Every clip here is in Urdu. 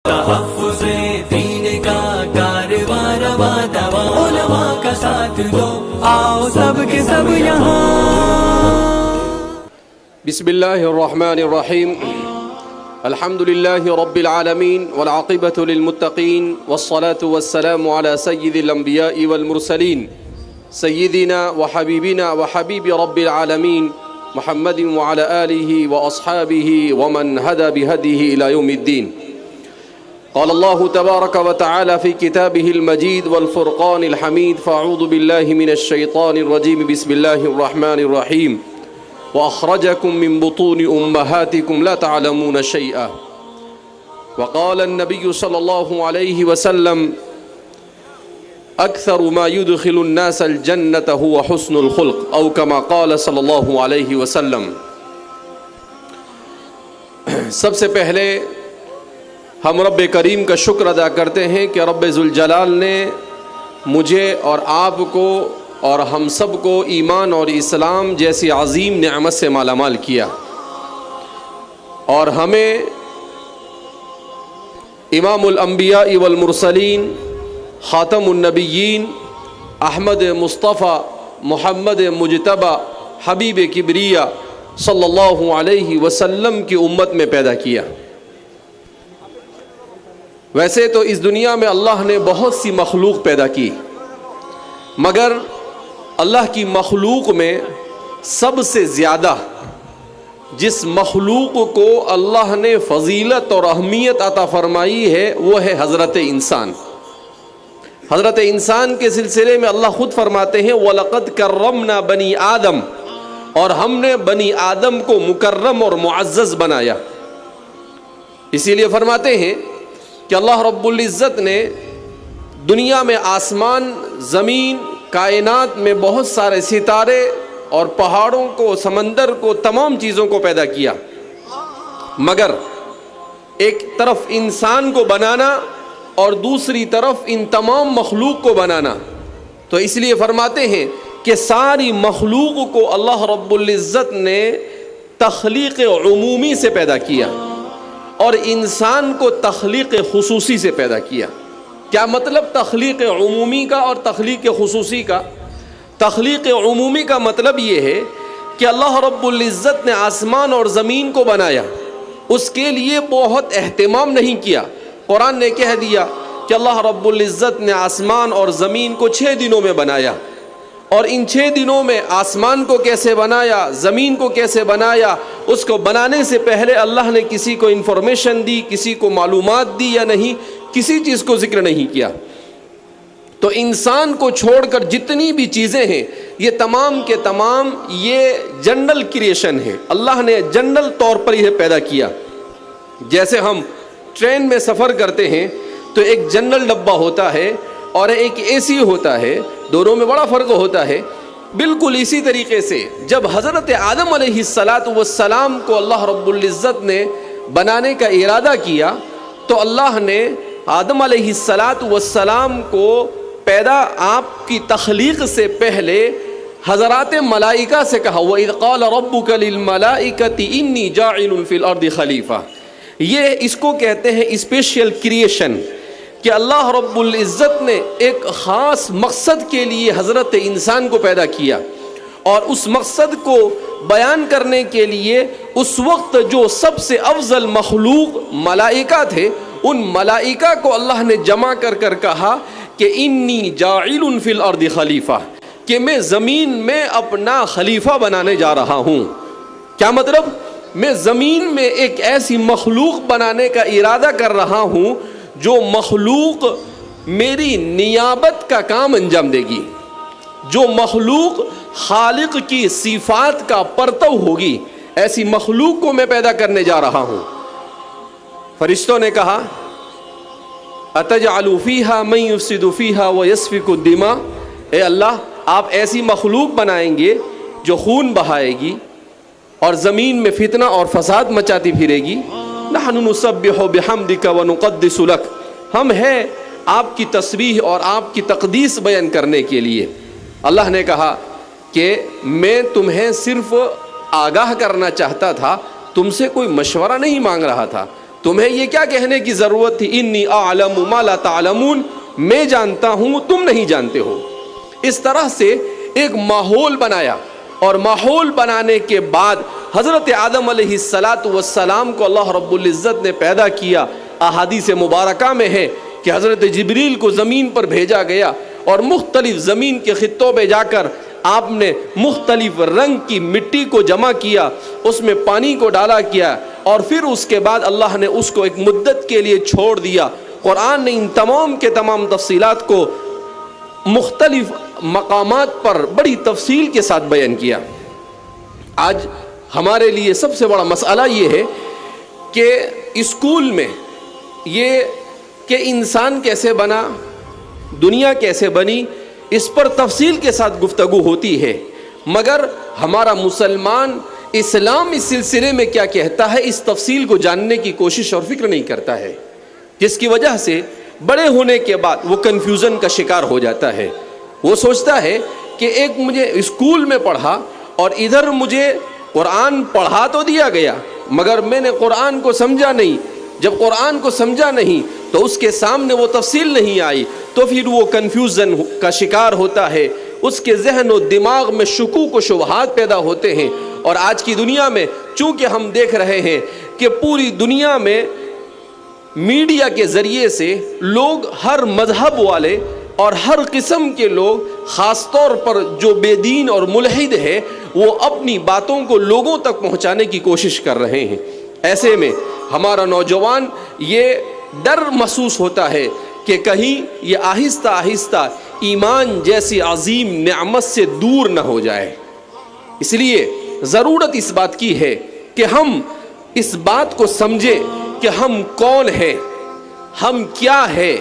تحفظ دین کا کارواں رواں دواں، علماء کا ساتھ دو، آؤ سب کے سب یہاں۔ بسم اللہ الرحمن الرحیم، الحمد للہ رب العالمین والعاقبۃ للمتقین والصلاة والسلام علی سید الانبیاء والمرسلین سیدنا وحبیبنا وحبیب رب العالمین محمد وعلى آلہ واصحابہ ومن هدى بهدیہ الى یوم الدین۔ قال اللہ تبارک وتعالی فی کتابہ المجید والفرقان الحمید، فاعوذ باللہ من الشیطان الرجیم، بسم اللہ الرحمن الرحیم، وأخرجكم من بطون أمهاتكم لا تعلمون شيئا، وقال النبي صلى الله عليه وسلم أكثر ما يدخل الناس الجنة هو حسن الخلق، أو كما قال صلى الله عليه وسلم۔ سب سے پہلے ہم رب کریم کا شکر ادا کرتے ہیں کہ رب ذوالجلال نے مجھے اور آپ کو اور ہم سب کو ایمان اور اسلام جیسی عظیم نعمت سے مالا مال کیا، اور ہمیں امام الانبیاء والمرسلین، خاتم النبیین، احمد مصطفیٰ محمد مجتبی حبیب کبریہ صلی اللہ علیہ وسلم کی امت میں پیدا کیا۔ ویسے تو اس دنیا میں اللہ نے بہت سی مخلوق پیدا کی، مگر اللہ کی مخلوق میں سب سے زیادہ جس مخلوق کو اللہ نے فضیلت اور اہمیت عطا فرمائی ہے وہ ہے حضرت انسان۔ حضرت انسان کے سلسلے میں اللہ خود فرماتے ہیں وَلَقَدْ كَرَّمْنَا بَنِي آدم، اور ہم نے بنی آدم کو مکرم اور معزز بنایا۔ اسی لیے فرماتے ہیں کہ اللہ رب العزت نے دنیا میں آسمان، زمین، کائنات میں بہت سارے ستارے اور پہاڑوں کو، سمندر کو، تمام چیزوں کو پیدا کیا، مگر ایک طرف انسان کو بنانا اور دوسری طرف ان تمام مخلوق کو بنانا، تو اس لیے فرماتے ہیں کہ ساری مخلوق کو اللہ رب العزت نے تخلیق عمومی سے پیدا کیا اور انسان کو تخلیق خصوصی سے پیدا کیا۔ کیا مطلب تخلیق عمومی کا اور تخلیق خصوصی کا؟ تخلیق عمومی کا مطلب یہ ہے کہ اللہ رب العزت نے آسمان اور زمین کو بنایا، اس کے لیے بہت اہتمام نہیں کیا۔ قرآن نے کہہ دیا کہ اللہ رب العزت نے آسمان اور زمین کو 6 دنوں میں بنایا، اور ان 6 دنوں میں آسمان کو کیسے بنایا، زمین کو کیسے بنایا، اس کو بنانے سے پہلے اللہ نے کسی کو انفارمیشن دی، کسی کو معلومات دی یا نہیں، کسی چیز کو ذکر نہیں کیا۔ تو انسان کو چھوڑ کر جتنی بھی چیزیں ہیں یہ تمام کے تمام یہ جنرل کریشن ہے، اللہ نے جنرل طور پر یہ پیدا کیا۔ جیسے ہم ٹرین میں سفر کرتے ہیں تو ایک جنرل ڈبہ ہوتا ہے اور ایک اے سی ہوتا ہے، دونوں میں بڑا فرق ہوتا ہے۔ بالکل اسی طریقے سے جب حضرت آدم علیہ السلام کو اللہ رب العزت نے بنانے کا ارادہ کیا تو اللہ نے آدم علیہ السلام کو پیدا آپ کی تخلیق سے پہلے حضرات ملائکہ سے کہا وَإِذْ قَالَ رَبُّكَ لِلْمَلَائِكَةِ إِنِّي جَاعِلٌ فِي الْأَرْضِ خَلِيفَةً۔ یہ اس کو کہتے ہیں اسپیشل کریشن، کہ اللہ رب العزت نے ایک خاص مقصد کے لیے حضرت انسان کو پیدا کیا، اور اس مقصد کو بیان کرنے کے لیے اس وقت جو سب سے افضل مخلوق ملائکہ تھے، ان ملائکہ کو اللہ نے جمع کر کر کہا کہ انی جاعل فی الارض خلیفہ، کہ میں زمین میں اپنا خلیفہ بنانے جا رہا ہوں۔ کیا مطلب؟ میں زمین میں ایک ایسی مخلوق بنانے کا ارادہ کر رہا ہوں جو مخلوق میری نیابت کا کام انجام دے گی، جو مخلوق خالق کی صفات کا پرتو ہوگی، ایسی مخلوق کو میں پیدا کرنے جا رہا ہوں۔ فرشتوں نے کہا اتجعل فیہا من یفسد فیہا ویسفک الدماء، اے اللہ آپ ایسی مخلوق بنائیں گے جو خون بہائے گی اور زمین میں فتنہ اور فساد مچاتی پھرے گی۔ نحن نسبح بحمدک ونقدس لک، ہم ہیں آپ کی تسبیح اور آپ کی تقدیس بیان کرنے کے لیے۔ اللہ نے کہا کہ میں تمہیں صرف آگاہ کرنا چاہتا تھا، تم سے کوئی مشورہ نہیں مانگ رہا تھا، تمہیں یہ کیا کہنے کی ضرورت تھی انی اعلم ما لا تعلمون، میں جانتا ہوں تم نہیں جانتے ہو۔ اس طرح سے ایک ماحول بنایا، اور ماحول بنانے کے بعد حضرت آدم علیہ السلام کو اللہ رب العزت نے پیدا کیا۔ احادیث مبارکہ میں ہے کہ حضرت جبریل کو زمین پر بھیجا گیا، اور مختلف زمین کے خطوں پہ جا کر آپ نے مختلف رنگ کی مٹی کو جمع کیا، اس میں پانی کو ڈالا کیا، اور پھر اس کے بعد اللہ نے اس کو ایک مدت کے لیے چھوڑ دیا۔ قرآن نے ان تمام کے تمام تفصیلات کو مختلف مقامات پر بڑی تفصیل کے ساتھ بیان کیا۔ آج ہمارے لیے سب سے بڑا مسئلہ یہ ہے کہ اسکول میں یہ کہ انسان کیسے بنا، دنیا کیسے بنی، اس پر تفصیل کے ساتھ گفتگو ہوتی ہے، مگر ہمارا مسلمان اسلام اس سلسلے میں کیا کہتا ہے اس تفصیل کو جاننے کی کوشش اور فکر نہیں کرتا ہے، جس کی وجہ سے بڑے ہونے کے بعد وہ کنفیوژن کا شکار ہو جاتا ہے۔ وہ سوچتا ہے کہ ایک مجھے اسکول میں پڑھا اور ادھر مجھے قرآن پڑھا تو دیا گیا، مگر میں نے قرآن کو سمجھا نہیں۔ جب قرآن کو سمجھا نہیں تو اس کے سامنے وہ تفصیل نہیں آئی، تو پھر وہ کنفیوژن کا شکار ہوتا ہے، اس کے ذہن و دماغ میں شکوک و شبہات پیدا ہوتے ہیں۔ اور آج کی دنیا میں چونکہ ہم دیکھ رہے ہیں کہ پوری دنیا میں میڈیا کے ذریعے سے لوگ، ہر مذہب والے اور ہر قسم کے لوگ، خاص طور پر جو بے دین اور ملحد ہے، وہ اپنی باتوں کو لوگوں تک پہنچانے کی کوشش کر رہے ہیں۔ ایسے میں ہمارا نوجوان یہ ڈر محسوس ہوتا ہے کہ کہیں یہ آہستہ آہستہ ایمان جیسی عظیم نعمت سے دور نہ ہو جائے۔ اس لیے ضرورت اس بات کی ہے کہ ہم اس بات کو سمجھیں کہ ہم کون ہیں، ہم کیا ہے،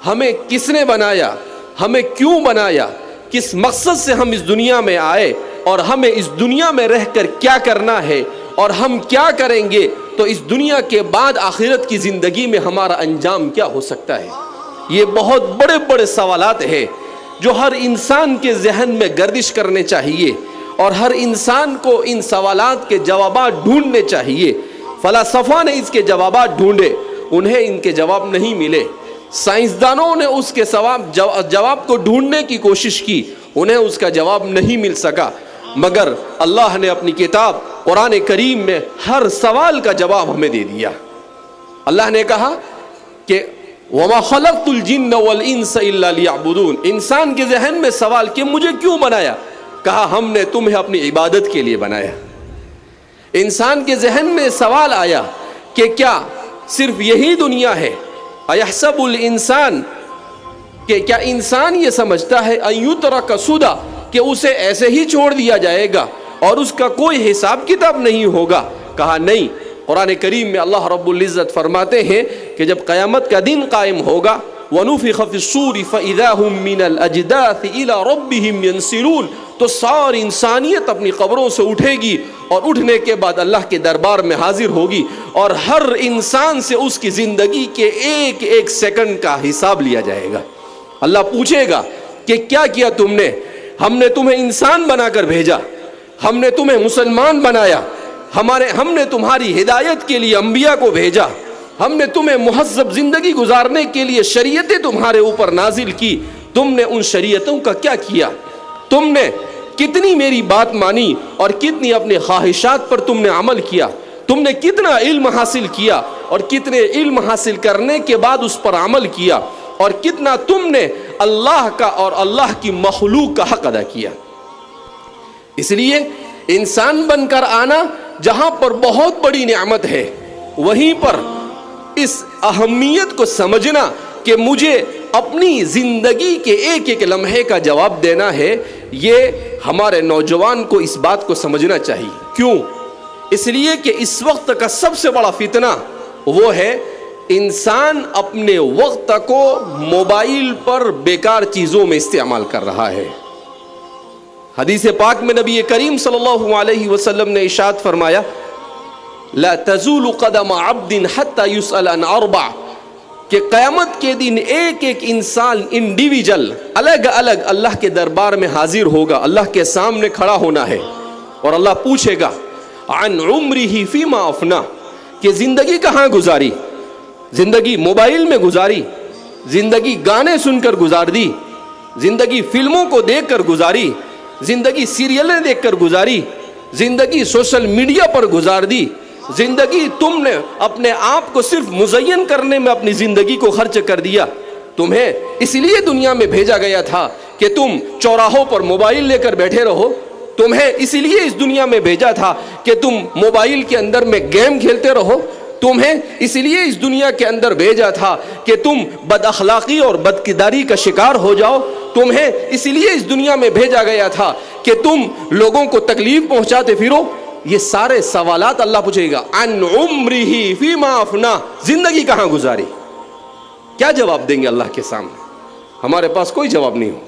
ہمیں کس نے بنایا، ہمیں کیوں بنایا، کس مقصد سے ہم اس دنیا میں آئے، اور ہمیں اس دنیا میں رہ کر کیا کرنا ہے، اور ہم کیا کریں گے تو اس دنیا کے بعد آخرت کی زندگی میں ہمارا انجام کیا ہو سکتا ہے۔ یہ بہت بڑے بڑے سوالات ہیں جو ہر انسان کے ذہن میں گردش کرنے چاہیے، اور ہر انسان کو ان سوالات کے جوابات ڈھونڈنے چاہیے۔ فلاسفہ نے اس کے جوابات ڈھونڈے، انہیں ان کے جواب نہیں ملے۔ سائنسدانوں نے اس کے جواب کو ڈھونڈنے کی کوشش کی، انہیں اس کا جواب نہیں مل سکا، مگر اللہ نے اپنی کتاب قرآن کریم میں ہر سوال کا جواب ہمیں دے دیا۔ اللہ نے کہا کہ وَمَا خَلَقْتُ الْجِنَّ وَالْإِنسَ إِلَّا لِيَعْبُدُونَ۔ انسان کے ذہن میں سوال کہ مجھے کیوں بنایا؟ کہا ہم نے تمہیں اپنی عبادت کے لیے بنایا۔ انسان کے ذہن میں سوال آیا کہ کیا صرف یہی دنیا ہے؟ اَيَحْسَبُ الْإِنسان، کہ کیا انسان یہ سمجھتا ہے أَن يُتْرَكَ سُدًى، کہ اسے ایسے ہی چھوڑ دیا جائے گا اور اس کا کوئی حساب کتاب نہیں ہوگا؟ کہا نہیں۔ قرآن کریم میں اللہ رب العزت فرماتے ہیں کہ جب قیامت کا دن قائم ہوگا وَنُفِخَ فِي الصُّورِ فَإِذَا هُم مِّنَ الْأَجْدَاثِ إِلَىٰ رَبِّهِمْ يَنْسِلُونَ، تو ساری انسانیت اپنی قبروں سے اٹھے گی، اور اٹھنے کے بعد اللہ کے دربار میں حاضر ہوگی، اور ہر انسان سے اس کی زندگی کے ایک ایک سیکنڈ کا حساب لیا جائے گا۔ اللہ پوچھے گا کہ کیا کیا تم نے؟ ہم نے تمہیں انسان بنا کر بھیجا، ہم نے تمہیں مسلمان بنایا، ہم نے تمہاری ہدایت کے لیے انبیاء کو بھیجا، ہم نے تمہیں مہذب زندگی گزارنے کے لیے شریعتیں تمہارے اوپر نازل کی، تم نے ان شریعتوں کا کیا کیا؟ تم نے کتنی میری بات مانی اور کتنی اپنے خواہشات پر تم نے عمل کیا؟ تم نے کتنا علم حاصل کیا اور کتنے علم حاصل کرنے کے بعد اس پر عمل کیا، اور کتنا تم نے اللہ کا اور اللہ کی مخلوق کا حق ادا کیا؟ اس لیے انسان بن کر آنا جہاں پر بہت بڑی نعمت ہے، وہیں پر اس اہمیت کو سمجھنا کہ مجھے اپنی زندگی کے ایک ایک لمحے کا جواب دینا ہے، یہ ہمارے نوجوان کو اس بات کو سمجھنا چاہیے۔ کیوں؟ اس لیے کہ اس وقت کا سب سے بڑا فتنہ وہ ہے انسان اپنے وقت کو موبائل پر بیکار چیزوں میں استعمال کر رہا ہے۔ حدیث پاک میں نبی کریم صلی اللہ علیہ وسلم نے ارشاد فرمایا لا تزول قدم عبد حتى يسأل عن اربع، کہ قیامت کے دن ایک ایک انسان انڈیویجل الگ الگ اللہ کے دربار میں حاضر ہوگا، اللہ کے سامنے کھڑا ہونا ہے، اور اللہ پوچھے گا عن عمره فيما افنى، کہ زندگی کہاں گزاری. زندگی موبائل میں گزاری, زندگی گانے سن کر گزار دی, زندگی فلموں کو دیکھ کر گزاری, زندگی سیریلیں دیکھ کر گزاری, زندگی سوشل میڈیا پر گزار دی. زندگی تم نے اپنے آپ کو صرف مزین کرنے میں اپنی زندگی کو خرچ کر دیا. تمہیں اس لیے دنیا میں بھیجا گیا تھا کہ تم چوراہوں پر موبائل لے کر بیٹھے رہو. تمہیں اسی لیے اس دنیا میں بھیجا تھا کہ تم موبائل کے اندر میں گیم کھیلتے رہو. تمہیں اسی لیے اس دنیا کے اندر بھیجا تھا کہ تم بد اخلاقی اور بدکرداری کا شکار ہو جاؤ. تمہیں اسی لیے اس دنیا میں بھیجا گیا تھا کہ تم لوگوں کو تکلیف پہنچاتے پھرو. یہ سارے سوالات اللہ پوچھے گا عن عمرہ فیما افنا, زندگی کہاں گزاری. کیا جواب دیں گے اللہ کے سامنے؟ ہمارے پاس کوئی جواب نہیں ہوگا.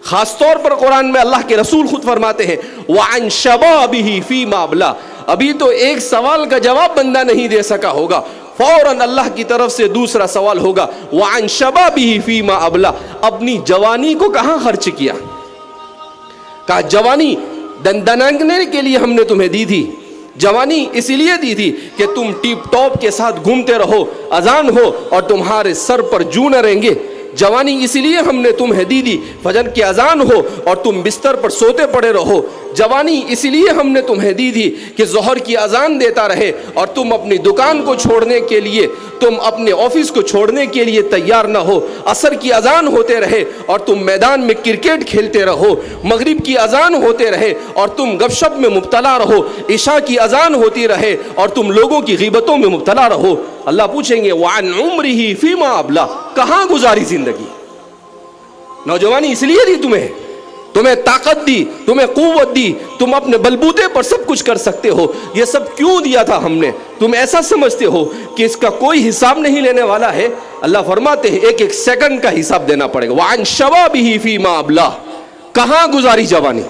خاص طور پر قرآن میں اللہ کے رسول خود فرماتے ہیں وعن شبابہ فیما ابلا. ابھی تو ایک سوال کا جواب بندہ نہیں دے سکا ہوگا, فوراً اللہ کی طرف سے دوسرا سوال ہوگا وعن شبابہ فیما ابلا. اپنی جوانی کو کہاں خرچ کیا؟ کہا جوانی دندنانے کے لیے ہم نے تمہیں دی تھی. جوانی اسی لیے دی تھی کہ تم ٹیپ ٹاپ کے ساتھ گھومتے رہو, اذان ہو اور تمہارے سر پر جو نہ رہیں گے. جوانی اسی لیے ہم نے تمہیں دی فجر کی اذان ہو اور تم بستر پر سوتے پڑے رہو. جوانی اسی لیے ہم نے تمہیں دی کہ ظہر کی اذان دیتا رہے اور تم اپنی دکان کو چھوڑنے کے لیے, تم اپنے آفس کو چھوڑنے کے لیے تیار نہ ہو. عصر کی اذان ہوتے رہے اور تم میدان میں کرکٹ کھیلتے رہو. مغرب کی اذان ہوتے رہے اور تم گپ شپ میں مبتلا رہو. عشاء کی اذان ہوتی رہے اور تم لوگوں کی غیبتوں میں مبتلا رہو. اللہ پوچھیں گے وعن عمرہ فیما ابلا, کہاں گزاری زندگی؟ نوجوانی اس لیے دی تمہیں طاقت دی, تمہیں قوت دی, تم اپنے بلبوتے پر سب کچھ کر سکتے ہو. یہ سب کیوں دیا تھا ہم نے؟ تم ایسا سمجھتے ہو کہ اس کا کوئی حساب نہیں لینے والا ہے؟ اللہ فرماتے ہیں ایک ایک سیکنڈ کا حساب دینا پڑے گا. وعن شبابہ فیما ابلا, کہاں گزاری جوانی؟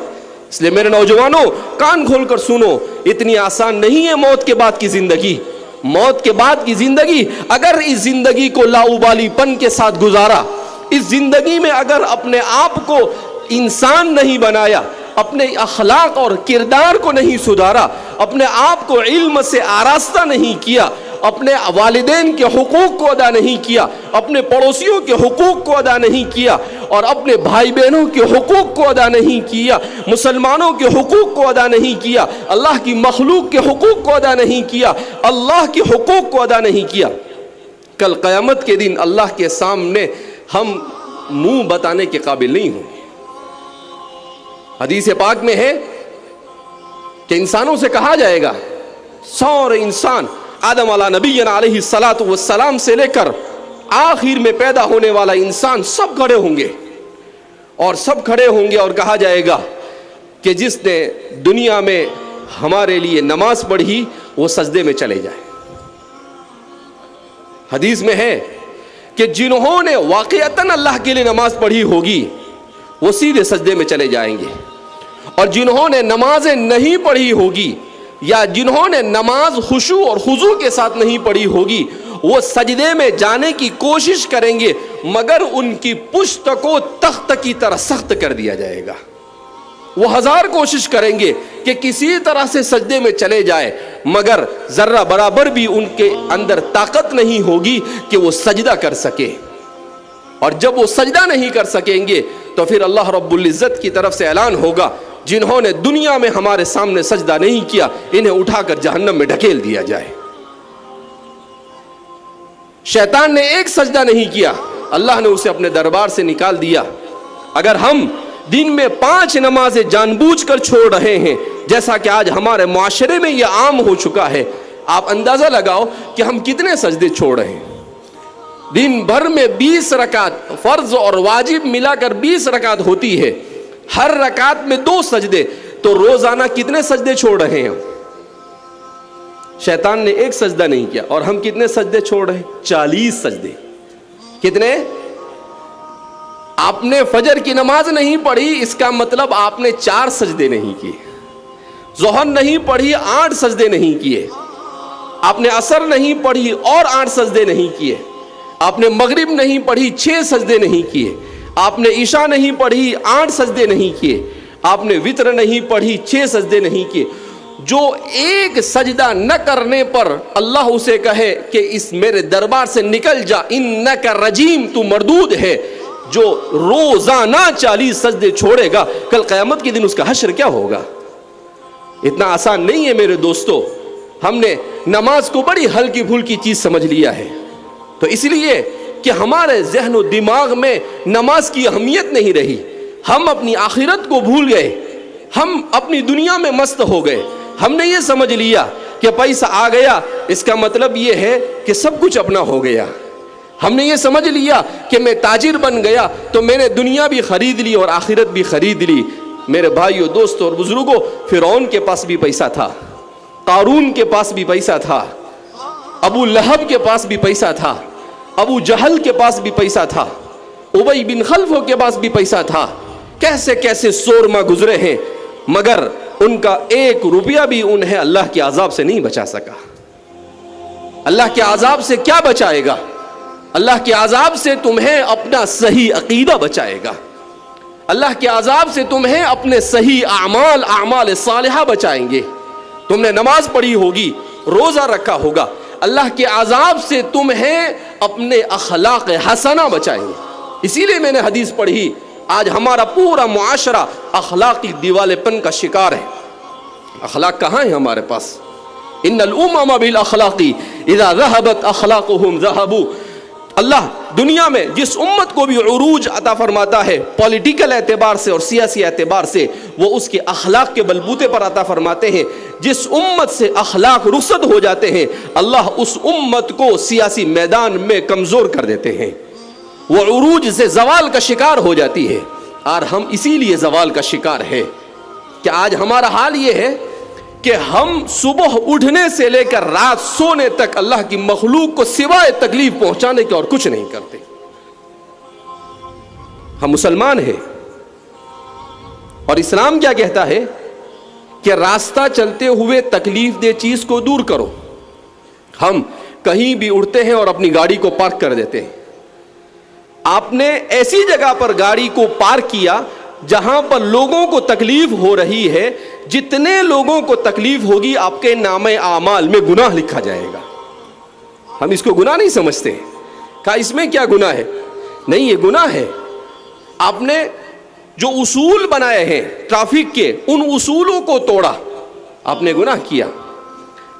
اس لیے میرے نوجوانوں کان کھول کر سنو, اتنی آسان نہیں ہے موت کے بعد کی زندگی. موت کے بعد کی زندگی, اگر اس زندگی کو لاؤبالی پن کے ساتھ گزارا, اس زندگی میں اگر اپنے آپ کو انسان نہیں بنایا, اپنے اخلاق اور کردار کو نہیں سدھارا, اپنے آپ کو علم سے آراستہ نہیں کیا, اپنے والدین کے حقوق کو ادا نہیں کیا, اپنے پڑوسیوں کے حقوق کو ادا نہیں کیا, اور اپنے بھائی بہنوں کے حقوق کو ادا نہیں کیا, مسلمانوں کے حقوق کو ادا نہیں کیا, اللہ کی مخلوق کے حقوق کو ادا نہیں کیا, اللہ کے حقوق کو ادا نہیں کیا, کل قیامت کے دن اللہ کے سامنے ہم منہ بتانے کے قابل نہیں ہوں. حدیث پاک میں ہے کہ انسانوں سے کہا جائے گا, سارے انسان آدم علیہ نبینا علیہ الصلاۃ والسلام سے لے کر آخر میں پیدا ہونے والا انسان سب کھڑے ہوں گے, اور سب کھڑے ہوں گے اور کہا جائے گا کہ جس نے دنیا میں ہمارے لیے نماز پڑھی وہ سجدے میں چلے جائے. حدیث میں ہے کہ جنہوں نے واقعتاً اللہ کے لیے نماز پڑھی ہوگی وہ سیدھے سجدے میں چلے جائیں گے, اور جنہوں نے نمازیں نہیں پڑھی ہوگی یا جنہوں نے نماز خشوع اور خضوع کے ساتھ نہیں پڑھی ہوگی وہ سجدے میں جانے کی کوشش کریں گے, مگر ان کی پشت کو تخت کی طرح سخت کر دیا جائے گا. وہ ہزار کوشش کریں گے کہ کسی طرح سے سجدے میں چلے جائے, مگر ذرہ برابر بھی ان کے اندر طاقت نہیں ہوگی کہ وہ سجدہ کر سکے. اور جب وہ سجدہ نہیں کر سکیں گے تو پھر اللہ رب العزت کی طرف سے اعلان ہوگا جنہوں نے دنیا میں ہمارے سامنے سجدہ نہیں کیا انہیں اٹھا کر جہنم میں ڈھکیل دیا جائے. شیطان نے ایک سجدہ نہیں کیا, اللہ نے اسے اپنے دربار سے نکال دیا. اگر ہم دن میں 5 نمازیں جان بوجھ کر چھوڑ رہے ہیں, جیسا کہ آج ہمارے معاشرے میں یہ عام ہو چکا ہے, آپ اندازہ لگاؤ کہ ہم کتنے سجدے چھوڑ رہے ہیں. دن بھر میں 20 رکعت فرض اور واجب ملا کر 20 رکعت ہوتی ہے, ہر رکعت میں 2 سجدے, تو روزانہ کتنے سجدے چھوڑ رہے ہیں؟ شیطان نے ایک سجدہ نہیں کیا, اور ہم کتنے سجدے چھوڑ رہے ہیں؟ 40 سجدے. کتنے؟ آپ نے فجر کی نماز نہیں پڑھی, اس کا مطلب آپ نے 4 سجدے نہیں کیے. ظہر نہیں پڑھی, 8 سجدے نہیں کیے. آپ نے عصر نہیں پڑھی اور 8 سجدے نہیں کیے. آپ نے مغرب نہیں پڑھی, 6 سجدے نہیں کیے. آپ نے عشاء نہیں پڑھی, 8 سجدے نہیں کیے. آپ نے وتر نہیں پڑھی, 6 سجدے نہیں کیے. جو ایک سجدہ نہ کرنے پر اللہ اسے کہے کہ اس میرے دربار سے نکل جا، انک رجیم، تو مردود ہے، جو روزانہ 40 سجدے چھوڑے گا، کل قیامت کے دن اس کا حشر کیا ہوگا؟ اتنا آسان نہیں ہے میرے دوستو. ہم نے نماز کو بڑی ہلکی پھلکی چیز سمجھ لیا ہے. تو اس لیے کہ ہمارے ذہن و دماغ میں نماز کی اہمیت نہیں رہی، ہم اپنی آخرت کو بھول گئے، ہم اپنی دنیا میں مست ہو گئے. ہم نے یہ سمجھ لیا کہ پیسہ آ گیا اس کا مطلب یہ ہے کہ سب کچھ اپنا ہو گیا. ہم نے یہ سمجھ لیا کہ میں تاجر بن گیا تو میں نے دنیا بھی خرید لی اور آخرت بھی خرید لی. میرے بھائیوں، دوستوں اور بزرگوں، فرعون کے پاس بھی پیسہ تھا، قارون کے پاس بھی پیسہ تھا، ابو لہب کے پاس بھی پیسہ تھا، ابو جہل کے پاس بھی پیسہ تھا، ابی بن خلف کے پاس بھی پیسہ تھا. کیسے کیسے سورما گزرے ہیں، مگر ان کا 1 روپیہ بھی انہیں اللہ کے عذاب سے نہیں بچا سکا. اللہ کے عذاب سے کیا بچائے گا؟ اللہ کے عذاب سے تمہیں اپنا صحیح عقیدہ بچائے گا. اللہ کے عذاب سے تمہیں اپنے صحیح اعمال صالحہ بچائیں گے. تم نے نماز پڑھی ہوگی، روزہ رکھا ہوگا. اللہ کے عذاب سے تمہیں اپنے اخلاق حسنہ بچائیں گے. اسی لیے میں نے حدیث پڑھی، آج ہمارا پورا معاشرہ اخلاقی دیوالے پن کا شکار ہے. اخلاق کہاں ہے ہمارے پاس؟ ان الامم بالاخلاق اذا ذهبت اخلاقهم ذهبوا. اللہ دنیا میں جس امت کو بھی عروج عطا فرماتا ہے پولیٹیکل اعتبار سے اور سیاسی اعتبار سے، وہ اس کے اخلاق کے بلبوتے پر عطا فرماتے ہیں. جس امت سے اخلاق رخصت ہو جاتے ہیں، اللہ اس امت کو سیاسی میدان میں کمزور کر دیتے ہیں، وہ عروج سے زوال کا شکار ہو جاتی ہے. اور ہم اسی لیے زوال کا شکار ہے کہ آج ہمارا حال یہ ہے کہ ہم صبح اٹھنے سے لے کر رات سونے تک اللہ کی مخلوق کو سوائے تکلیف پہنچانے کے اور کچھ نہیں کرتے. ہم مسلمان ہیں اور اسلام کیا کہتا ہے کہ راستہ چلتے ہوئے تکلیف دہ چیز کو دور کرو. ہم کہیں بھی اٹھتے ہیں اور اپنی گاڑی کو پارک کر دیتے ہیں. آپ نے ایسی جگہ پر گاڑی کو پارک کیا جہاں پر لوگوں کو تکلیف ہو رہی ہے. جتنے لوگوں کو تکلیف ہوگی آپ کے نامہ اعمال میں گناہ لکھا جائے گا. ہم اس کو گناہ نہیں سمجھتے. کہا اس میں کیا گناہ ہے؟ نہیں، یہ گناہ ہے. آپ نے جو اصول بنائے ہیں ٹریفک کے، ان اصولوں کو توڑا، آپ نے گناہ کیا.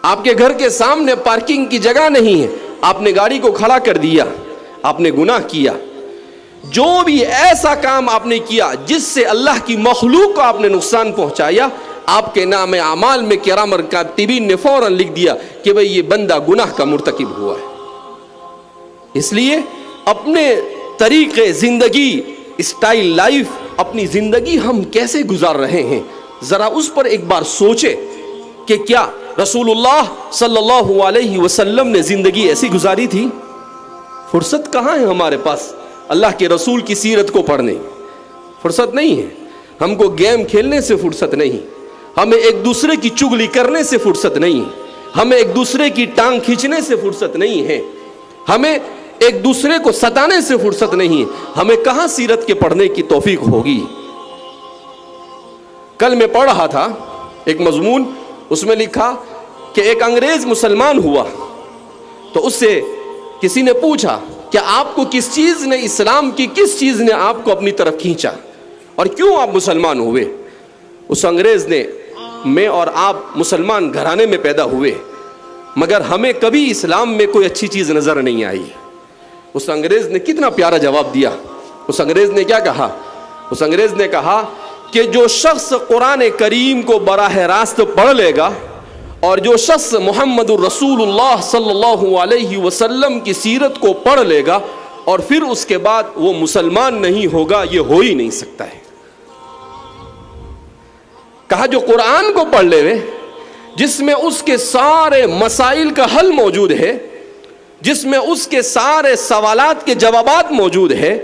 آپ کے گھر کے سامنے پارکنگ کی جگہ نہیں ہے، آپ نے گاڑی کو کھڑا کر دیا، آپ نے گناہ کیا. جو بھی ایسا کام آپ نے کیا جس سے اللہ کی مخلوق کو آپ نے نقصان پہنچایا، آپ کے نام اعمال میں کرام کاتبین نے فوراً لکھ دیا کہ بھئی یہ بندہ گناہ کا مرتکب ہوا ہے. اس لیے اپنے طریقے زندگی، اسٹائل لائف، اپنی زندگی ہم کیسے گزار رہے ہیں، ذرا اس پر ایک بار سوچے کہ کیا رسول اللہ صلی اللہ علیہ وسلم نے زندگی ایسی گزاری تھی؟ فرصت کہاں ہے ہمارے پاس اللہ کے رسول کی سیرت کو پڑھنے؟ فرصت نہیں ہے. ہم کو گیم کھیلنے سے فرصت نہیں، ہمیں ایک دوسرے کی چگلی کرنے سے فرصت نہیں، ہمیں ایک دوسرے کی ٹانگ کھینچنے سے فرصت نہیں ہے، ہمیں ایک دوسرے کو ستانے سے فرصت نہیں. ہمیں کہاں سیرت کے پڑھنے کی توفیق ہوگی؟ کل میں پڑھ رہا تھا ایک مضمون، اس میں لکھا کہ ایک انگریز مسلمان ہوا تو اس سے کسی نے پوچھا کہ آپ کو کس چیز نے، اسلام کی کس چیز نے آپ کو اپنی طرف کھینچا اور کیوں آپ مسلمان ہوئے؟ اس انگریز نے، میں اور آپ مسلمان گھرانے میں پیدا ہوئے مگر ہمیں کبھی اسلام میں کوئی اچھی چیز نظر نہیں آئی. اس انگریز نے کتنا پیارا جواب دیا. اس انگریز نے کیا کہا؟ اس انگریز نے کہا کہ جو شخص قرآن کریم کو براہ راست پڑھ لے گا اور جو شخص محمد الرسول اللہ صلی اللہ علیہ وسلم کی سیرت کو پڑھ لے گا اور پھر اس کے بعد وہ مسلمان نہیں ہوگا، یہ ہو ہی نہیں سکتا ہے. کہا جو قرآن کو پڑھ لے جس میں اس کے سارے مسائل کا حل موجود ہے، جس میں اس کے سارے سوالات کے جوابات موجود ہے،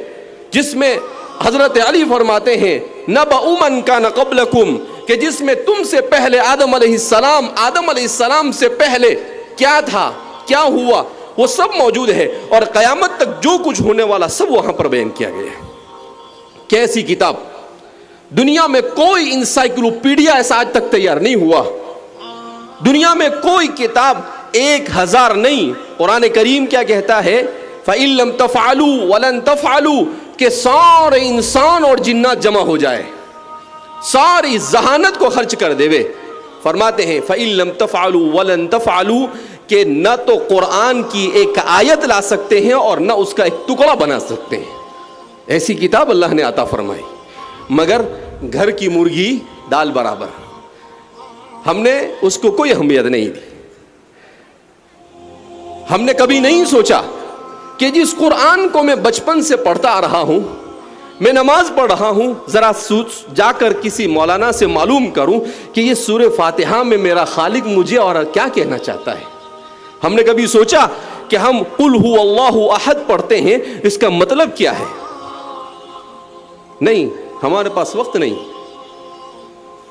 جس میں حضرت علی فرماتے ہیں نبأ من کان قبلکم، کہ جس میں تم سے پہلے آدم علیہ السلام سے پہلے کیا تھا، کیا ہوا، وہ سب موجود ہے اور قیامت تک جو کچھ ہونے والا سب وہاں پر بیان کیا گیا ہے. کیسی کتاب! دنیا میں کوئی انسائکلوپیڈیا ایسا آج تک تیار نہیں ہوا دنیا میں کوئی کتاب 1000 نہیں. قرآن کریم کیا کہتا ہے؟ فَإِن لَمْ تَفْعَلُوا وَلَن تَفْعَلُوا کہ سارے انسان اور جنات جمع ہو جائے, ساری ذہانت کو خرچ کر دے. فرماتے ہیں فَإِن لَمْ تَفْعَلُوا وَلَن تَفْعَلُوا کہ نہ تو قرآن کی ایک آیت لا سکتے ہیں اور نہ اس کا ایک ٹکڑا بنا سکتے ہیں. ایسی کتاب اللہ نے عطا فرمائی, مگر گھر کی مرغی دال برابر, ہم نے اس کو کوئی اہمیت نہیں دی. ہم نے کبھی نہیں سوچا کہ جس قرآن کو میں بچپن سے پڑھتا آ رہا ہوں, میں نماز پڑھ رہا ہوں, ذرا جا کر کسی مولانا سے معلوم کروں کہ یہ سورہ فاتحہ میں میرا خالق مجھے اور کیا کہنا چاہتا ہے. ہم نے کبھی سوچا کہ ہم قل هو اللہ احد پڑھتے ہیں, اس کا مطلب کیا ہے؟ نہیں, ہمارے پاس وقت نہیں.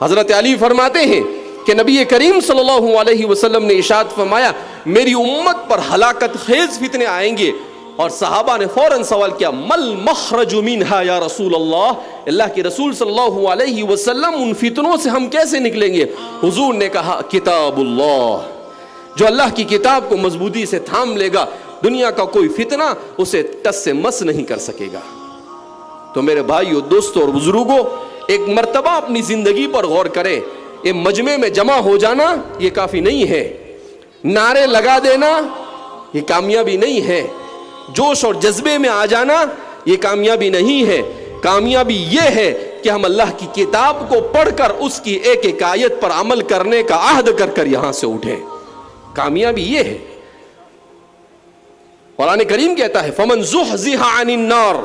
حضرت علی فرماتے ہیں کہ نبی کریم صلی اللہ علیہ وسلم نے ارشاد فرمایا میری امت پر ہلاکت خیز فتنے آئیں گے, اور صحابہ نے فوراً سوال کیا مل مخرج منہا یا رسول اللہ, اللہ کے رسول صلی اللہ علیہ وسلم ان فتنوں سے ہم کیسے نکلیں گے؟ حضور نے کہا کتاب اللہ, جو اللہ کی کتاب کو مضبوطی سے تھام لے گا دنیا کا کوئی فتنہ اسے ٹس سے مس نہیں کر سکے گا. تو میرے بھائیو, دوستو اور بزرگوں, ایک مرتبہ اپنی زندگی پر غور کریں. یہ مجمع میں جمع ہو جانا یہ کافی نہیں ہے, نعرے لگا دینا یہ کامیابی نہیں ہے, جوش اور جذبے میں آ جانا یہ کامیابی نہیں ہے. کامیابی یہ ہے کہ ہم اللہ کی کتاب کو پڑھ کر اس کی ایک ایک آیت پر عمل کرنے کا عہد کر کر یہاں سے اٹھیں. کامیابی یہ ہے. قرآن کریم کہتا ہے فَمَنْ زُحْزِحَ عَنِ النَّارِ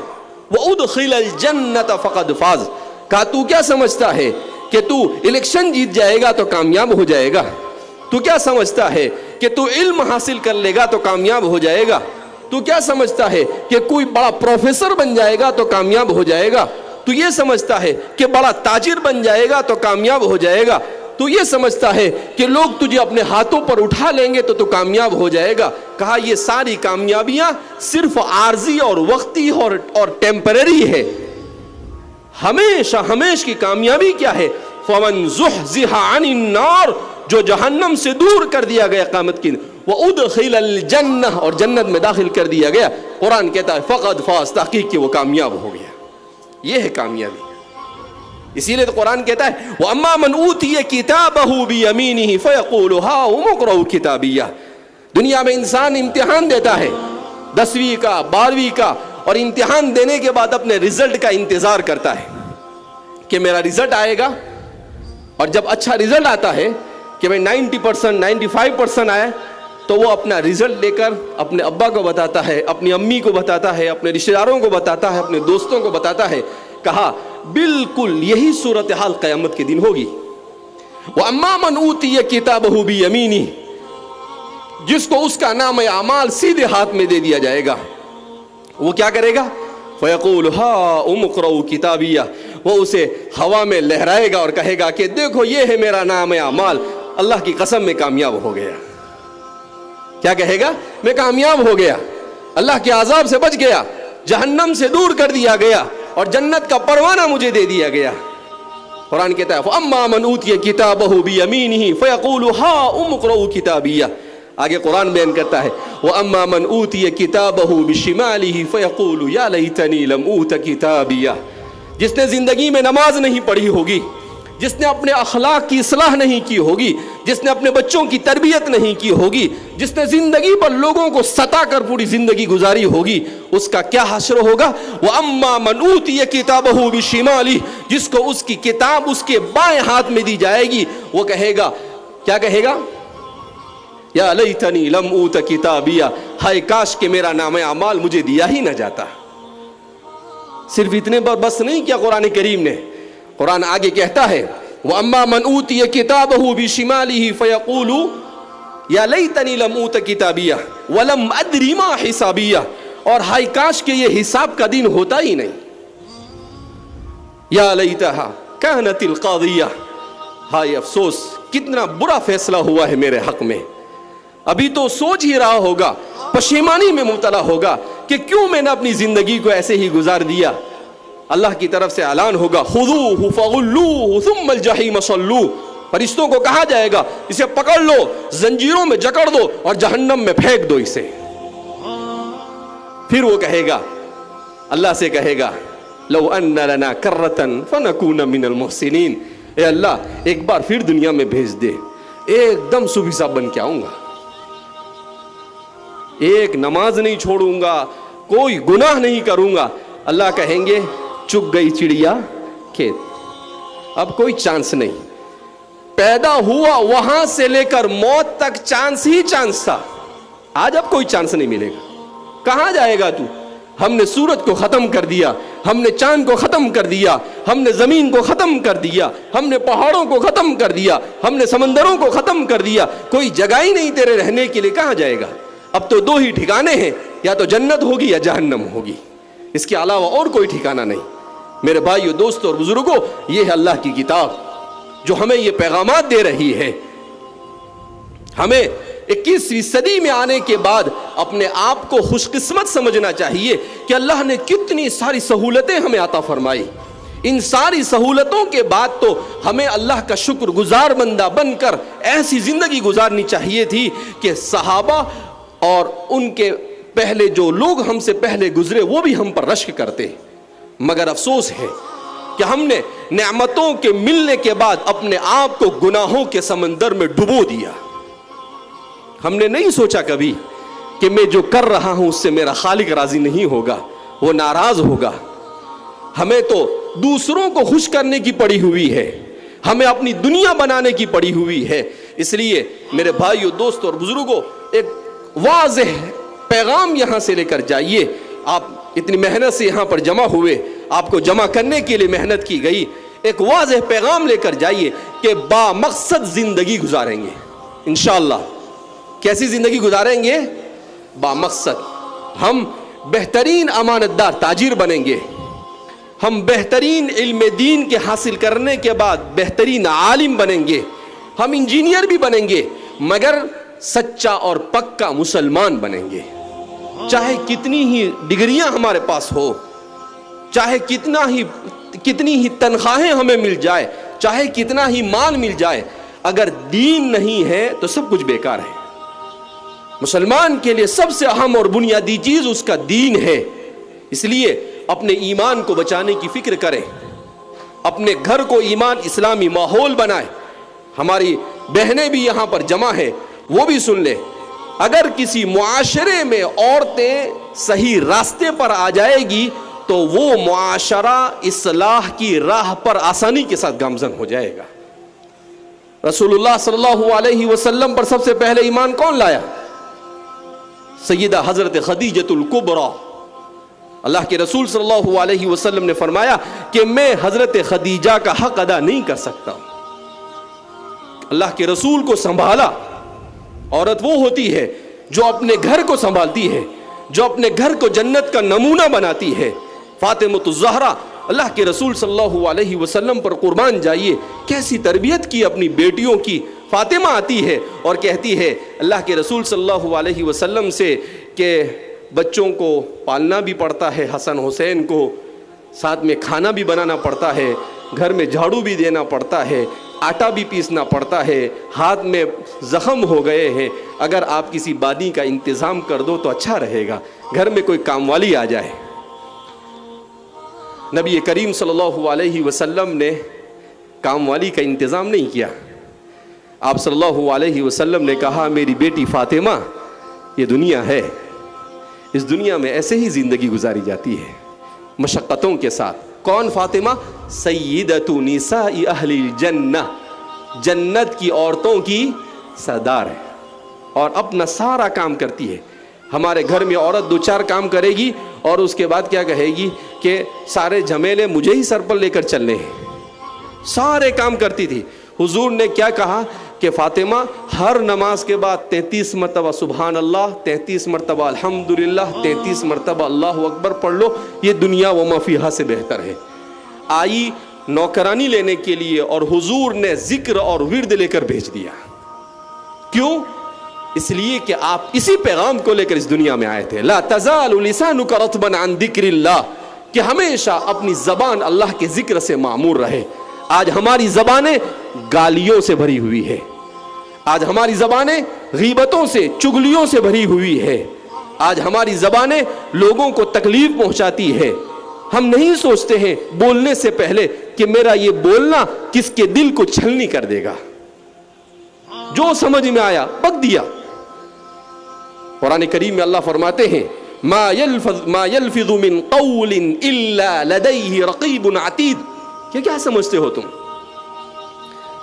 وَأُدْخِلَ الْجَنَّةَ فَقَدْ فَازَ. کہا تو کیا سمجھتا ہے کہ تو الیکشن جیت جائے گا تو کامیاب ہو جائے گا؟ تو کیا سمجھتا ہے کہ تو علم حاصل کر لے گا تو کامیاب ہو جائے گا؟ تو کیا سمجھتا ہے کہ کوئی بڑا پروفیسر بن جائے گا تو کامیاب ہو جائے گا؟ تو یہ سمجھتا ہے کہ بڑا تاجر بن جائے گا تو کامیاب ہو جائے گا؟ تو یہ سمجھتا ہے کہ لوگ تجھے اپنے ہاتھوں پر اٹھا لیں گے تو کامیاب ہو جائے گا؟ کہا یہ ساری کامیابیاں صرف عارضی اور وقتی اور ٹیمپرری ہے. ہمیشہ کی کامیابی کیا ہے؟ فَمَنْ زُحْزِحَ عَنِ النَّارِ جو جہنم سے دور کر دیا گیا قیامت کی, وَأُدْخِلَ الْجَنَّةَ اور جنت میں داخل کر دیا گیا. قرآن کہتا ہے فَقَدْ فَازَ تحقیق کہ وہ کامیاب ہو گیا. یہ ہے کامیابی. اسی لیے تو قرآن کہتا ہے وَأَمَّا مَنْ أُوتِيَ كِتَابَهُ بِيَمِينِهِ فَيَقُولُ هَاؤُمُ اقْرَءُوا كِتَابِيَهْ. دنیا میں انسان امتحان دیتا ہے 10ویں کا 12ویں کا, اور امتحان دینے کے بعد اپنے رزلٹ کا انتظار کرتا ہے کہ میرا رزلٹ آئے گا. اور جب اچھا رزلٹ آتا ہے کہ میں 90% 95% آئے, تو وہ اپنا رزلٹ لے کر اپنے ابا کو بتاتا ہے, اپنی امی کو بتاتا ہے, اپنے رشتہ داروں کو بتاتا ہے, اپنے دوستوں کو بتاتا ہے. کہا بالکل یہی صورتحال قیامت کے دن ہوگی. وَأَمَّا مَنْ أُوتِيَ كِتَابَهُ بِيَمِينِهِ جس کو اس کا نام اعمال سیدھے ہاتھ میں دے دیا جائے گا, وہ کیا کرے گا؟ فَيَقُولُ هَاؤُمُ اقْرَءُوا كِتَابِيَهْ وہ اسے ہوا میں لہرائے گا اور کہے گا کہ دیکھو یہ ہے میرا نام اعمال. اللہ کی قسم میں کامیاب ہو گیا. کیا کہے گا؟ میں کامیاب ہو گیا, اللہ کے عذاب سے بچ گیا, جہنم سے دور کر دیا گیا, اور جنت کا پروانہ مجھے دے دیا گیا. قرآن کہتا ہے فَأَمَّا مَنْ أُوتِيَ كِتَابَهُ بِيَمِينِهِ فَيَقُولُ هَاؤُمُ اقْرَءُوا كِتَابِيَهْ. آگے قرآن بیان کرتا ہے وَأَمَّا مَنْ أُوتِيَ كِتَابَهُ بِشِمَالِهِ فَيَقُولُ يَا لَيْتَنِي لَمْ أُوتَ كِتَابِيَهْ. جس نے زندگی میں نماز نہیں پڑھی ہوگی, جس نے اپنے اخلاق کی اصلاح نہیں کی ہوگی, جس نے اپنے بچوں کی تربیت نہیں کی ہوگی, جس نے زندگی پر لوگوں کو ستا کر پوری زندگی گزاری ہوگی, اس کا کیا حشر ہوگا؟ وَأَمَّا مَنْ أُوتِيَ كِتَابَهُ بِشِمَالِهِ جس کو اس کی کتاب اس کے بائیں ہاتھ میں دی جائے گی, وہ کہے گا, کیا کہے گا؟ یا لیتنی لم اوت کتابیہ, ہائے کاش کہ میرا نام اعمال مجھے دیا ہی نہ جاتا. صرف اتنے پر بس نہیں کیا قرآن کریم نے, قرآن آگے کہتا ہے وَأَمَّا مَنْ أُوتِيَ كِتَابَهُ بِشِمَالِهِ فَيَقُولُ يَا لَيْتَنِي لَمْ أُوتَ كِتَابِيَهْ وَلَمْ أَدْرِ مَا حِسَابِيَهْ اور ہائے کاش کہ یہ حساب کا دن ہوتا ہی نہیں. یا لیتہا کانت القاضیہ, ہائے افسوس کتنا برا فیصلہ ہوا ہے میرے حق میں. ابھی تو سوچ ہی رہا ہوگا, پشیمانی میں مبتلا ہوگا کہ کیوں میں نے اپنی زندگی کو ایسے ہی گزار دیا. اللہ کی طرف سے اعلان ہوگا خذوہ فغلوہ ثم الجحیم صلوہ, فرشتوں کو کہا جائے گا اسے پکڑ لو, زنجیروں میں جکڑ دو اور جہنم میں پھینک دو اسے. پھر وہ کہے گا, اللہ سے کہے گا لو ان لنا کرتن فنکون من المحسنین, اے اللہ ایک بار پھر دنیا میں بھیج دے, ایک دم صبح صاحب بن کے آؤں گا, ایک نماز نہیں چھوڑوں گا, کوئی گناہ نہیں کروں گا. اللہ کہیں گے چگ گئی چڑیا کھیت, اب کوئی چانس نہیں. پیدا ہوا وہاں سے لے کر موت تک چانس ہی چانس تھا, آج اب کوئی چانس نہیں ملے گا. کہاں جائے گا تو؟ ہم نے سورج کو ختم کر دیا, ہم نے چاند کو ختم کر دیا, ہم نے زمین کو ختم کر دیا, ہم نے پہاڑوں کو ختم کر دیا, ہم نے سمندروں کو ختم کر دیا, کوئی جگہ ہی نہیں تیرے رہنے کے لیے. کہاں جائے گا؟ اب تو دو ہی ٹھکانے ہیں, یا تو جنت ہوگی یا جہنم ہوگی, اس کے علاوہ اور کوئی ٹھکانہ نہیں. میرے بھائیو, دوستو اور بزرگوں, یہ ہے اللہ کی کتاب جو ہمیں یہ پیغامات دے رہی ہے. ہمیں 21ویں صدی میں آنے کے بعد اپنے آپ کو خوش قسمت سمجھنا چاہیے کہ اللہ نے کتنی ساری سہولتیں ہمیں عطا فرمائی. ان ساری سہولتوں کے بعد تو ہمیں اللہ کا شکر گزار بندہ بن کر ایسی زندگی گزارنی چاہیے تھی کہ صحابہ اور ان کے پہلے جو لوگ ہم سے پہلے گزرے وہ بھی ہم پر رشک کرتے. مگر افسوس ہے کہ ہم نے نعمتوں کے ملنے کے بعد اپنے آپ کو گناہوں کے سمندر میں ڈبو دیا. ہم نے نہیں سوچا کبھی کہ میں جو کر رہا ہوں اس سے میرا خالق راضی نہیں ہوگا, وہ ناراض ہوگا. ہمیں تو دوسروں کو خوش کرنے کی پڑی ہوئی ہے, ہمیں اپنی دنیا بنانے کی پڑی ہوئی ہے. اس لیے میرے بھائیو, دوستو اور بزرگوں, ایک واضح پیغام یہاں سے لے کر جائیے. آپ اتنی محنت سے یہاں پر جمع ہوئے, آپ کو جمع کرنے کے لیے محنت کی گئی. ایک واضح پیغام لے کر جائیے کہ با مقصد زندگی گزاریں گے انشاءاللہ. کیسی زندگی گزاریں گے؟ با مقصد. ہم بہترین امانت دار تاجر بنیں گے, ہم بہترین علم دین کے حاصل کرنے کے بعد بہترین عالم بنیں گے, ہم انجینئر بھی بنیں گے, مگر سچا اور پکا مسلمان بنیں گے. چاہے کتنی ہی ڈگریاں ہمارے پاس ہو, چاہے کتنی ہی تنخواہیں ہمیں مل جائے, چاہے کتنا ہی مال مل جائے, اگر دین نہیں ہے تو سب کچھ بیکار ہے. مسلمان کے لیے سب سے اہم اور بنیادی چیز اس کا دین ہے. اس لیے اپنے ایمان کو بچانے کی فکر کریں, اپنے گھر کو ایمان اسلامی ماحول بنائیں. ہماری بہنیں بھی یہاں پر جمع ہیں, وہ بھی سن لیں. اگر کسی معاشرے میں عورتیں صحیح راستے پر آ جائے گی تو وہ معاشرہ اصلاح کی راہ پر آسانی کے ساتھ گامزن ہو جائے گا. رسول اللہ صلی اللہ علیہ وسلم پر سب سے پہلے ایمان کون لایا؟ سیدہ حضرت خدیجۃ الکبریٰ. اللہ کے رسول صلی اللہ علیہ وسلم نے فرمایا کہ میں حضرت خدیجہ کا حق ادا نہیں کر سکتا. اللہ کے رسول کو سنبھالا. عورت وہ ہوتی ہے جو اپنے گھر کو سنبھالتی ہے, جو اپنے گھر کو جنت کا نمونہ بناتی ہے. فاطمۃ الزہرا, اللہ کے رسول صلی اللہ علیہ وسلم پر قربان جائیے, کیسی تربیت کی اپنی بیٹیوں کی. فاطمہ آتی ہے اور کہتی ہے اللہ کے رسول صلی اللہ علیہ وسلم سے کہ بچوں کو پالنا بھی پڑتا ہے, حسن حسین کو ساتھ میں کھانا بھی بنانا پڑتا ہے, گھر میں جھاڑو بھی دینا پڑتا ہے, آٹا بھی پیسنا پڑتا ہے, ہاتھ میں زخم ہو گئے ہیں, اگر آپ کسی بانی کا انتظام کر دو تو اچھا رہے گا, گھر میں کوئی کام والی آ جائے. نبی کریم صلی اللہ علیہ وسلم نے کام والی کا انتظام نہیں کیا. آپ صلی اللہ علیہ وسلم نے کہا میری بیٹی فاطمہ, یہ دنیا ہے, اس دنیا میں ایسے ہی زندگی گزاری جاتی ہے مشقتوں کے ساتھ. کون فاطمہ؟ سیدۃ نساء اہل الجنہ, جنت کی عورتوں کی سردار ہے اور اپنا سارا کام کرتی ہے. ہمارے گھر میں عورت 2-4 کام کرے گی اور اس کے بعد کیا کہے گی کہ سارے جھمیلے مجھے ہی سر پر لے کر چلنے ہیں. سارے کام کرتی تھی. حضور نے کیا کہا کہ فاطمہ ہر نماز کے بعد 33 مرتبہ سبحان اللہ, 33 مرتبہ الحمدللہ, 33 مرتبہ اللہ اکبر پڑھ لو, یہ دنیا و ما فیہا سے بہتر ہے. آئی نوکرانی لینے کے لیے اور حضور نے ذکر اور ورد لے کر بھیج دیا. کیوں؟ اس لیے کہ آپ اسی پیغام کو لے کر اس دنیا میں آئے تھے. لا تزال لسانک رطبا عن ذکر اللہ, کہ ہمیشہ اپنی زبان اللہ کے ذکر سے معمور رہے. آج ہماری زبانیں گالیوں سے بھری ہوئی ہے، آج ہماری زبانیں غیبتوں سے، چگلیوں سے بھری ہوئی ہے، آج ہماری زبانیں لوگوں کو تکلیف پہنچاتی ہے۔ ہم نہیں سوچتے ہیں بولنے سے پہلے کہ میرا یہ بولنا کس کے دل کو چھلنی کر دے گا، جو سمجھ میں آیا بک دیا۔ قرآن کریم میں اللہ فرماتے ہیں ما يلفظ من قول الا لديه رقیب عتید۔ کیا سمجھتے ہو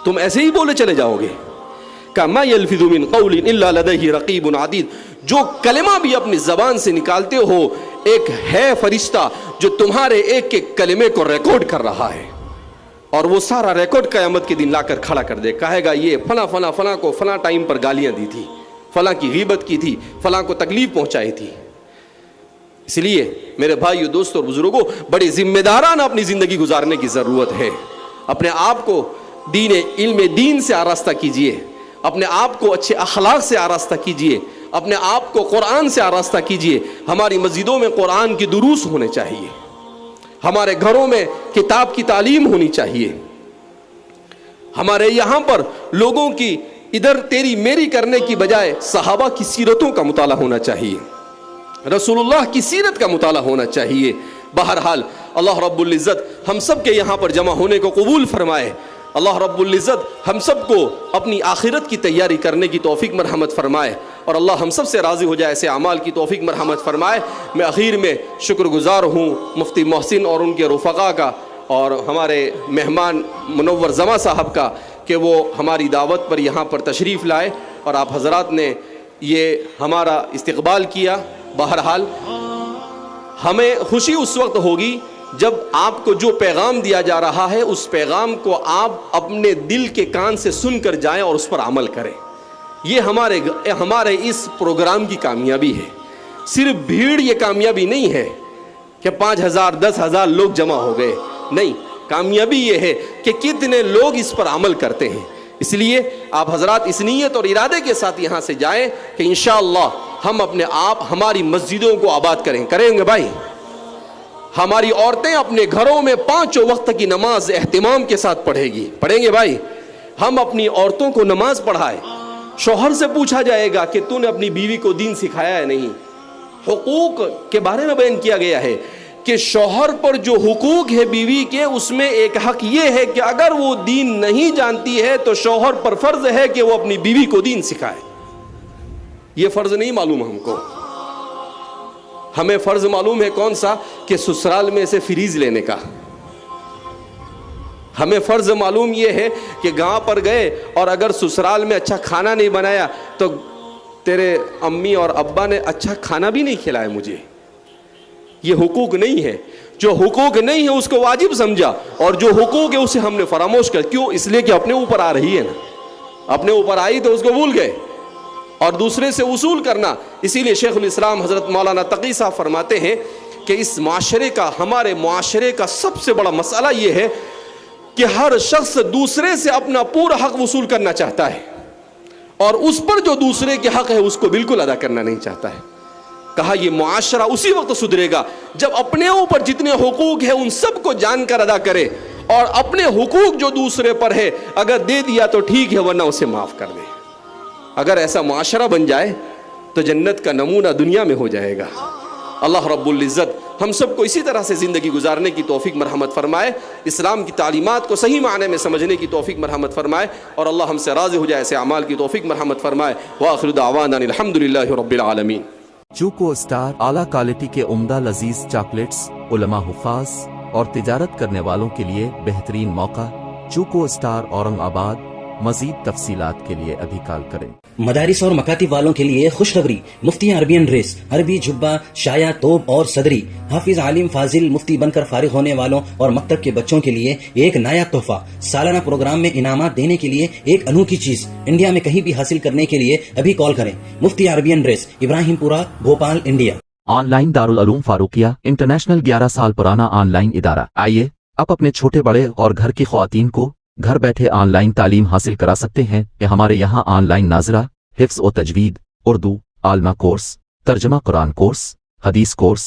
تم ایسے ہی بولے چلے جاؤ گے؟ کہ ما يلفظ من قول الا لديه رقیب عتید، جو کلمہ بھی اپنی زبان سے نکالتے ہو ایک ہے فرشتہ جو تمہارے ایک ایک کلمے کو ریکارڈ کر رہا ہے، اور وہ سارا ریکارڈ قیامت کے دن لا کر کھڑا کر دے، کہے گا یہ فلاں فلاں فلاں کو فلاں ٹائم پر گالیاں دی تھی، فلاں کی غیبت کی تھی، فلاں کو تکلیف پہنچائی تھی۔ اس لیے میرے بھائیو، دوستوں اور بزرگوں، بڑی ذمہ دارانہ اپنی زندگی گزارنے کی ضرورت ہے۔ اپنے آپ کو علم دین سے آراستہ کیجئے، اپنے آپ کو اچھے اخلاق سے آراستہ کیجئے، اپنے آپ کو قرآن سے آراستہ کیجئے۔ ہماری مسجدوں میں قرآن کی دروس ہونے چاہیے، ہمارے گھروں میں کتاب کی تعلیم ہونی چاہیے، ہمارے یہاں پر لوگوں کی ادھر تیری میری کرنے کی بجائے صحابہ کی سیرتوں کا مطالعہ ہونا چاہیے، رسول اللہ کی سیرت کا مطالعہ ہونا چاہیے۔ بہرحال اللہ رب العزت ہم سب کے یہاں پر جمع ہونے کو قبول فرمائے۔ اللہ رب العزت ہم سب کو اپنی آخرت کی تیاری کرنے کی توفیق مرحمت فرمائے، اور اللہ ہم سب سے راضی ہو جائے، ایسے اعمال کی توفیق مرحمت فرمائے۔ میں اخیر میں شکر گزار ہوں مفتی محسن اور ان کے رفقا کا، اور ہمارے مہمان منور زماں صاحب کا، کہ وہ ہماری دعوت پر یہاں پر تشریف لائے اور آپ حضرات نے یہ ہمارا استقبال کیا۔ بہرحال ہمیں خوشی اس وقت ہوگی جب آپ کو جو پیغام دیا جا رہا ہے اس پیغام کو آپ اپنے دل کے کان سے سن کر جائیں اور اس پر عمل کریں۔ یہ ہمارے اس پروگرام کی کامیابی ہے۔ صرف بھیڑ یہ کامیابی نہیں ہے کہ 5,000 10,000 لوگ جمع ہو گئے، نہیں، کامیابی یہ ہے کہ کتنے لوگ اس پر عمل کرتے ہیں۔ اس لیے آپ حضرات اس نیت اور ارادے کے ساتھ یہاں سے جائیں کہ انشاءاللہ ہم اپنے آپ ہماری مسجدوں کو آباد کریں گے بھائی۔ ہماری عورتیں اپنے گھروں میں 5 وقت کی نماز اہتمام کے ساتھ پڑھیں گے بھائی۔ ہم اپنی عورتوں کو نماز پڑھائیں، شوہر سے پوچھا جائے گا کہ تو نے اپنی بیوی کو دین سکھایا ہے نہیں۔ حقوق کے بارے میں بیان کیا گیا ہے کہ شوہر پر جو حقوق ہے بیوی کے، اس میں ایک حق یہ ہے کہ اگر وہ دین نہیں جانتی ہے تو شوہر پر فرض ہے کہ وہ اپنی بیوی کو دین سکھائے۔ یہ فرض نہیں معلوم ہم کو، ہمیں فرض معلوم ہے کون سا؟ کہ سسرال میں سے فریز لینے کا۔ ہمیں فرض معلوم یہ ہے کہ گاؤں پر گئے اور اگر سسرال میں اچھا کھانا نہیں بنایا تو تیرے امی اور ابا نے اچھا کھانا بھی نہیں کھلایا مجھے۔ یہ حقوق نہیں ہے۔ جو حقوق نہیں ہے اس کو واجب سمجھا، اور جو حقوق ہے اسے ہم نے فراموش کر۔ کیوں؟ اس لیے کہ اپنے اوپر آ رہی ہے نا، اپنے اوپر آئی تو اس کو بھول گئے، اور دوسرے سے وصول کرنا۔ اسی لیے شیخ الاسلام حضرت مولانا تقی صاحب فرماتے ہیں کہ اس معاشرے کا، ہمارے معاشرے کا سب سے بڑا مسئلہ یہ ہے کہ ہر شخص دوسرے سے اپنا پورا حق وصول کرنا چاہتا ہے، اور اس پر جو دوسرے کے حق ہے اس کو بالکل ادا کرنا نہیں چاہتا ہے۔ کہا یہ معاشرہ اسی وقت سدھرے گا جب اپنے اوپر جتنے حقوق ہیں ان سب کو جان کر ادا کرے، اور اپنے حقوق جو دوسرے پر ہے اگر دے دیا تو ٹھیک ہے، ورنہ اسے معاف کر دے۔ اگر ایسا معاشرہ بن جائے تو جنت کا نمونہ دنیا میں ہو جائے گا۔ اللہ رب العزت ہم سب کو اسی طرح سے زندگی گزارنے کی توفیق مرحمت فرمائے، اسلام کی تعلیمات کو صحیح معنی میں سمجھنے کی توفیق مرحمت فرمائے، اور اللہ ہم سے راضی ہو جائے، ایسے اعمال کی توفیق مرحمت فرمائے۔ وآخر دعوانا الحمدللہ رب العالمین۔ چوکو اسٹار اعلیٰ کوالٹی کے عمدہ لذیذ چاکلیٹس، علماء، حفاظ اور تجارت کرنے والوں کے لیے بہترین موقع۔ چوکو اسٹار اورنگ آباد۔ مزید تفصیلات کے لیے ابھی کال کریں۔ مدارس اور مکاتب والوں کے لیے خوشخبری، مفتی عربین ڈریس، عربی جبہ، شایا، توب اور صدری، حافظ عالم فاضل مفتی بن کر فارغ ہونے والوں اور مکتب کے بچوں کے لیے ایک نایاب تحفہ۔ سالانہ پروگرام میں انعامات دینے کے لیے ایک انوکھی چیز انڈیا میں کہیں بھی حاصل کرنے کے لیے ابھی کال کریں۔ مفتی عربین ڈریس، ابراہیم پورہ، Bhopal, India. On line Darul Uloom Farooqia international 11 سال پرانا آن لائن ادارہ۔ آئیے اب اپنے چھوٹے بڑے اور گھر کی خواتین کو گھر بیٹھے آن لائن تعلیم حاصل کرا سکتے ہیں کہ ہمارے یہاں آن لائن ناظرہ، حفظ و تجوید، اردو، عالمہ کورس، ترجمہ قرآن کورس، حدیث کورس،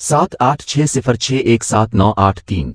7860617983।